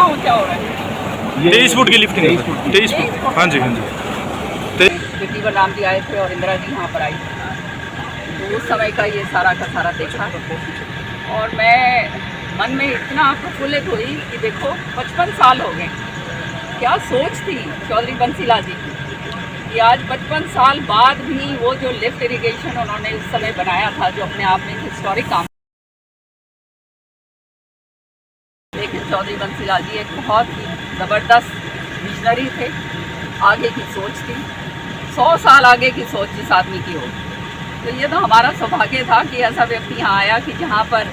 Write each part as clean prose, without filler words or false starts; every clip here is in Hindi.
ऊंचा हो रहा है। 23 फुट की लिफ्टिंग है। 23 फुट। हाँ जी हाँ जी। बेटी बलराम जी आए थे और इंदिरा जी यहाँ पर आई, तो उस समय का ये सारा का सारा देखा और मैं मन में इतना प्रफुल्लित हुई कि देखो 55 साल हो गए। क्या सोच थी चौधरी बंसीलाल जी की कि आज 55 साल बाद भी वो जो लिफ्ट इरिगेशन उन्होंने उस समय बनाया था, जो अपने आप में हिस्टोरिक काम, लेकिन चौधरी बंसीलाल जी एक बहुत ही ज़बरदस्त विजनरी थे। आगे की सोच थी, 100 साल आगे की सोच जिस आदमी की हो। तो ये तो हमारा सौभाग्य था कि ऐसा व्यक्ति यहाँ आया कि जहाँ पर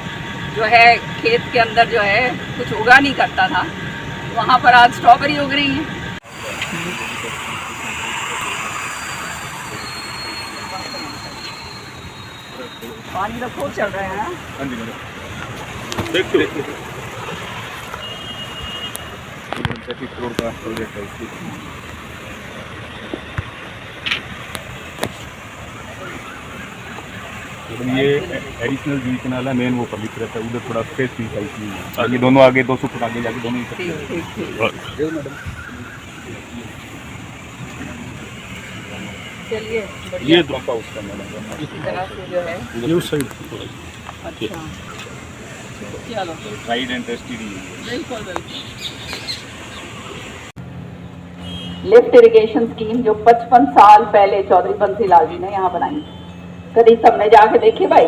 जो है खेत के अंदर जो है कुछ उगा नहीं करता था, वहाँ पर आज स्ट्रॉबेरी उग रही है। पानी तो खूब चल रहे हैं। हाँ जी मैडम। देखो करोड़ का प्रोजेक्ट है इसकी। ये एडिशनल जी कैनाल है, मेन वो पब्लिक रहता है, उधर थोड़ा स्पेस भी है इसलिए आगे दोनों आगे 200 फुट आगे जाके दोनों ही मैडम। चलिए ये पंप हाउस का मैडम इसी तरह से जो है ये उस साइड। अच्छा चलो ट्राइड एंड टेस्टेड ही बिल्कुल बिल्कुल। लिफ्ट इरिगेशन स्कीम जो 55 साल पहले चौधरी बंसीलाल जी ने यहाँ बनाई, कभी सबने जाके देखी भाई?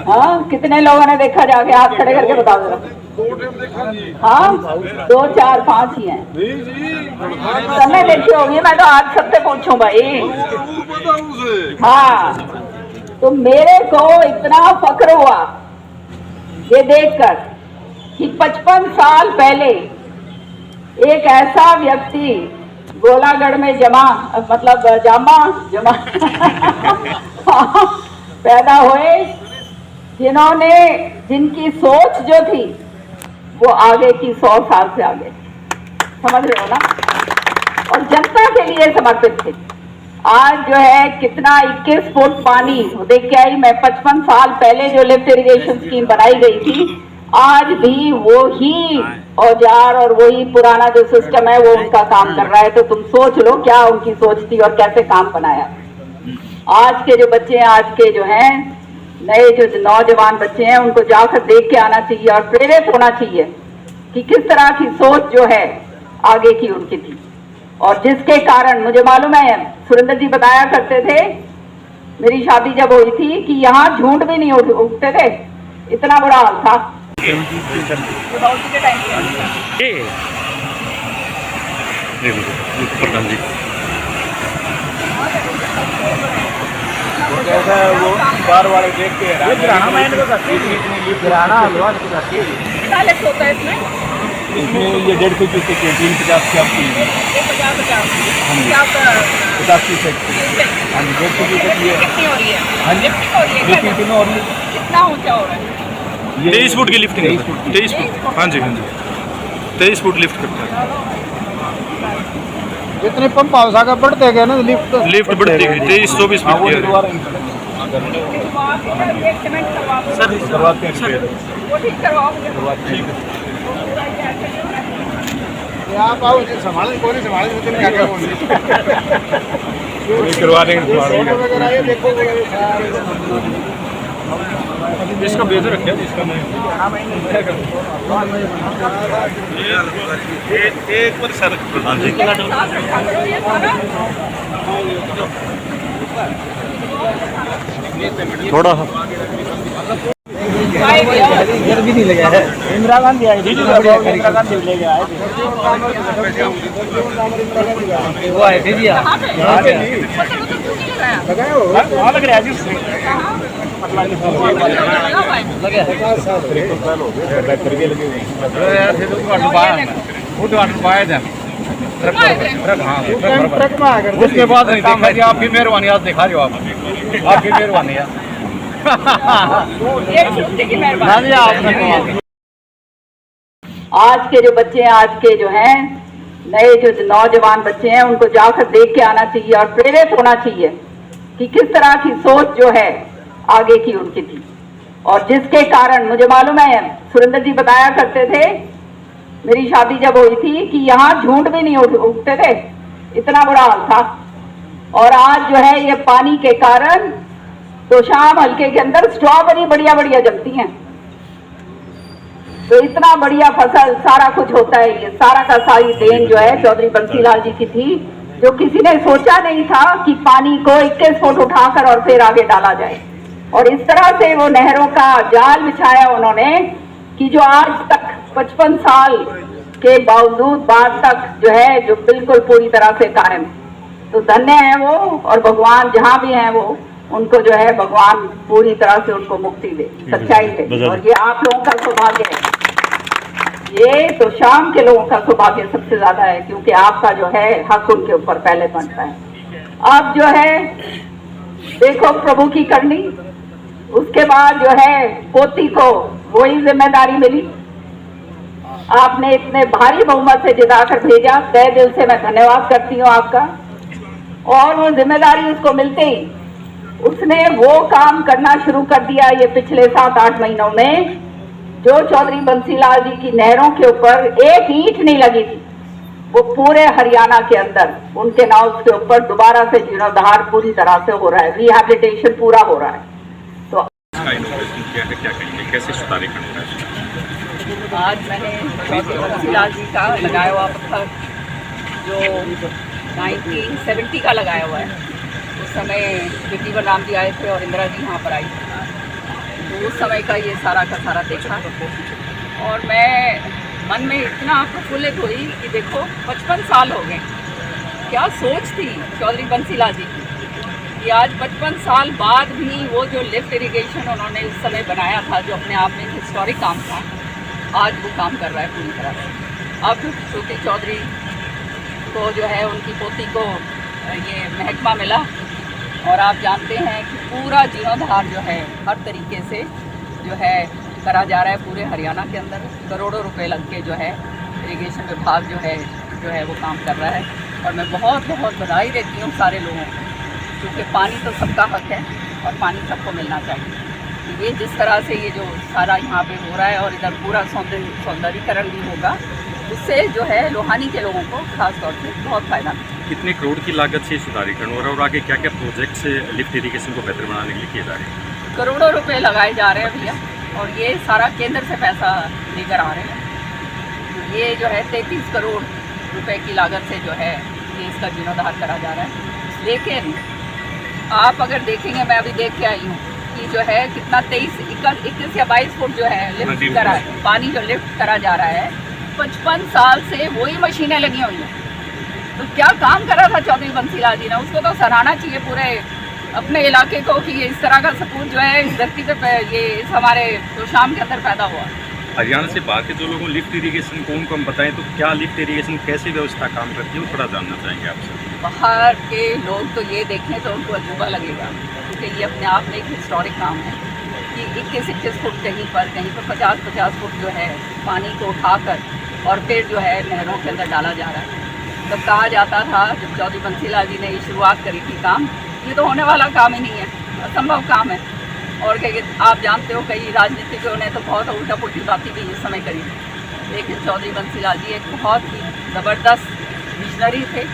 हाँ, कितने लोगों ने देखा? जाके हाथ खड़े करके बता दो। हाँ, 2 4 5 ही हैं। सबने देखी होगी, मैं तो आज सबसे पूछूं भाई। हाँ, तो मेरे को इतना फक्र हुआ ये देखकर कि 55 साल पहले एक ऐसा व्यक्ति गोलागढ़ में जामा पैदा हुए जिनकी सोच जो थी वो आगे की 100 साल से आगे, समझ रहे हो ना, और जनता के लिए समर्पित थे। आज जो है कितना 21 फुट पानी देख के आई मैं। 55 साल पहले जो लिफ्ट इरिगेशन स्कीम बनाई गई थी, आज भी वो ही औजार और वही पुराना जो सिस्टम है वो उनका काम कर रहा है। तो तुम सोच लो क्या उनकी सोच थी और कैसे काम बनाया। आज के जो बच्चे हैं, आज के जो हैं नए जो नौजवान बच्चे हैं, उनको जाकर देख के आना चाहिए और प्रेरित होना चाहिए कि किस तरह की सोच जो है आगे की उनकी थी। और जिसके कारण मुझे मालूम है, सुरेंद्र जी बताया करते थे, मेरी शादी जब हुई थी कि यहाँ झूठ भी नहीं उठते थे, इतना बुरा हाल था। कैसा है वो बार वाले देख के इसमें ये 150 की से 350 की आपकी 50 की से। हाँ जी 150 की से ये हाँ जी लिफ्टिंग कितना और कितना ऊंचा हो रहा है? 23 फुट की लिफ्टिंग है। 23 फुट। हाँ जी हाँ जी 23 फुट लिफ्ट करता है। जितने पंप हाउस आगे बढ़ते गए ना लिफ्ट बढ़ती गई 23-24 फुट की सर करवाते हैं। आप आओ संभाल को नहीं संभाल क्या करवा देंगे। इसका बेहतर रखिए, इसका मैं एक पर सर थोड़ा भी नहीं लगा है। इंदिरा गांधी आई थी, इंदिरा गांधी लेके आए थे, वो आए थे जी लग रहा है उसके बाद नहीं देखा जी। आपकी मेहरबानी, आज दिखा रहे हो आप, आपकी मेहरबानी है। आज के जो बच्चे हैं, आज के जो हैं नए जो नौजवान बच्चे हैं, उनको जाकर देख के आना चाहिए और प्रेरित होना चाहिए कि किस तरह की सोच जो है आगे की उनकी थी। और जिसके कारण मुझे मालूम है, सुरेंद्र जी बताया करते थे मेरी शादी जब हुई थी कि यहाँ झूठ भी नहीं उठते थे, इतना बुरा हाल था। और आज जो है ये पानी के कारण तोशाम हल्के के अंदर स्ट्रॉबेरी बढ़िया बढ़िया जमती हैं। तो इतना बढ़िया फसल सारा कुछ होता है। ये सारा का सारी देन जो है चौधरी बंसीलाल जी की थी, जो किसी ने सोचा नहीं था कि पानी को 21 फुट उठाकर और फिर आगे डाला जाए। और इस तरह से वो नहरों का जाल बिछाया उन्होंने कि जो आज तक 55 साल के बावजूद बाद तक जो है जो बिल्कुल पूरी तरह से कायम। तो धन्य है वो, और भगवान जहाँ भी हैं वो, उनको जो है भगवान पूरी तरह से उनको मुक्ति दे, सच्चाई दे। और ये आप लोगों का सौभाग्य है, ये तो शाम के लोगों का सौभाग्य सबसे ज्यादा है, क्योंकि आपका जो है हक उनके ऊपर पहले बनता है। अब जो है देखो प्रभु की करनी, उसके बाद जो है पोती को वही जिम्मेदारी मिली। आपने इतने भारी बहुमत से जिताकर भेजा, तहे दिल से मैं धन्यवाद करती हूँ आपका। और वो जिम्मेदारी उसको मिलते ही उसने वो काम करना शुरू कर दिया ये पिछले 7-8 महीनों में, जो चौधरी बंसीलाल जी की नहरों के ऊपर एक ईंट नहीं लगी थी, वो पूरे हरियाणा के अंदर उनके नाव के ऊपर दोबारा से जीर्णोद्धार पूरी तरह से हो रहा है, रिहैबिलिटेशन पूरा हो रहा है। तो क्या कहेंगे, कैसे सुधारीकरण हो रहा है? आज मैंने चौधरी बंसीलाल जी का लगाया हुआ पत्थर जो 1970 का लगाया हुआ है, उस समय विजय राम जी आए थे और इंदिरा जी यहाँ पर आई, तो उस समय का ये सारा का सारा देखा। और मैं मन में इतना प्रफुल्लित हुई कि देखो 55 साल हो गए, क्या सोच थी चौधरी बंसीलाल जी की कि आज 55 साल बाद भी वो जो लिफ्ट इरिगेशन उन्होंने उस समय बनाया था, जो अपने आप में हिस्टोरिक काम था, आज वो काम कर रहा है पूरी तरह से। अब श्रुति चौधरी को जो है उनकी पोती को ये महकमा मिला, और आप जानते हैं कि पूरा जीर्णोद्धार जो है हर तरीके से जो है करा जा रहा है पूरे हरियाणा के अंदर। करोड़ों रुपए लग के जो है इरिगेशन विभाग जो है वो काम कर रहा है। और मैं बहुत बहुत बधाई देती हूँ सारे लोगों को, क्योंकि पानी तो सबका हक है और पानी सबको मिलना चाहिए। ये जिस तरह से ये जो सारा यहाँ पे हो रहा है और इधर पूरा सौंदर्यीकरण भी होगा, उससे जो है लोहानी के लोगों को खास तौर से बहुत फायदा मिलेगा। कितने करोड़ की लागत से सुधारीकरण हो रहा है, और आगे क्या क्या प्रोजेक्ट से लिफ्ट इरिगेशन को बेहतर बनाने के लिए किए जा रहे हैं? करोड़ों रुपए लगाए जा रहे हैं भैया, और ये सारा केंद्र से पैसा लेकर आ रहे हैं। ये जो है 33 करोड़ रुपए की लागत से जो है ये इसका जीर्णोद्धार करा जा रहा है। लेकिन आप अगर देखेंगे, मैं अभी देख के आई हूँ कि जो है कितना 21 या 22 फुट जो है लिफ्ट करा है, पानी जो लिफ्ट करा जा रहा है, 55 साल से वही मशीनें लगी हुई हैं। तो क्या काम करा था चौधरी बंसीलाल जी ने, उसको तो सराहना चाहिए पूरे अपने इलाके को कि ये इस तरह का सपूत जो है इस धरती पे ये इस हमारे तोशाम के अंदर पैदा हुआ। हरियाणा से बाहर के जो लोगों लिफ्ट इरिगेशन को उनको हम बताएं तो क्या लिफ्ट इरिगेशन कैसी व्यवस्था काम करती है, वो थोड़ा जानना चाहेंगे आपसे। बाहर के लोग तो ये देखें तो उनको अजूबा लगेगा, क्योंकि ये अपने आप में एक हिस्टोरिक काम है कि 21-21 फुट कहीं पर 50-50 फुट जो है पानी को उठाकर और फिर जो है नहरों के अंदर डाला जा रहा है। तब कहा जाता था जब चौधरी बंसीलाल जी ने ये शुरुआत करी थी काम, ये तो होने वाला काम ही नहीं है, असंभव काम है। और आप जानते हो कई राजनीतिकों ने तो बहुत उल्टा पुल्टी बातें भी इस समय करी, लेकिन चौधरी बंसीलाल जी एक बहुत ही ज़बरदस्त विजनरी थे,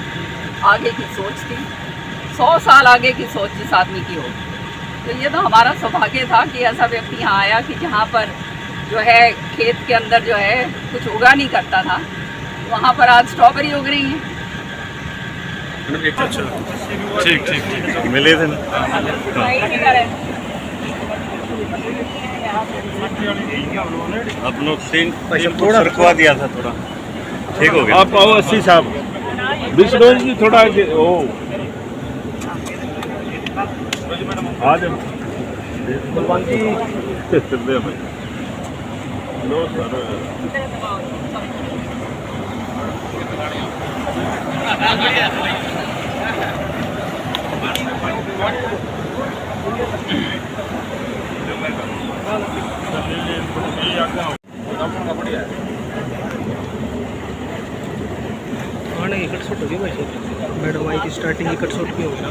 आगे की सोच थी, 100 साल आगे की सोच जिस आदमी की हो। तो ये तो हमारा सौभाग्य था कि ऐसा व्यक्ति यहाँ आया कि जहाँ पर जो है खेत के अंदर जो है कुछ उगा नहीं करता था, वहाँ पर आज स्ट्रॉबेरी उग रही है। ठीक मिले थे ना। अपनों थोड़ा रुकवा दिया था, थोड़ा ठीक हो गया। आप आओ 80 साहब विश्वरोज जी थोड़ा ओ आज लो हाँ नहीं कट शॉट होगी भाई, मैडम आई की स्टार्टिंग की कट शॉट की होगी।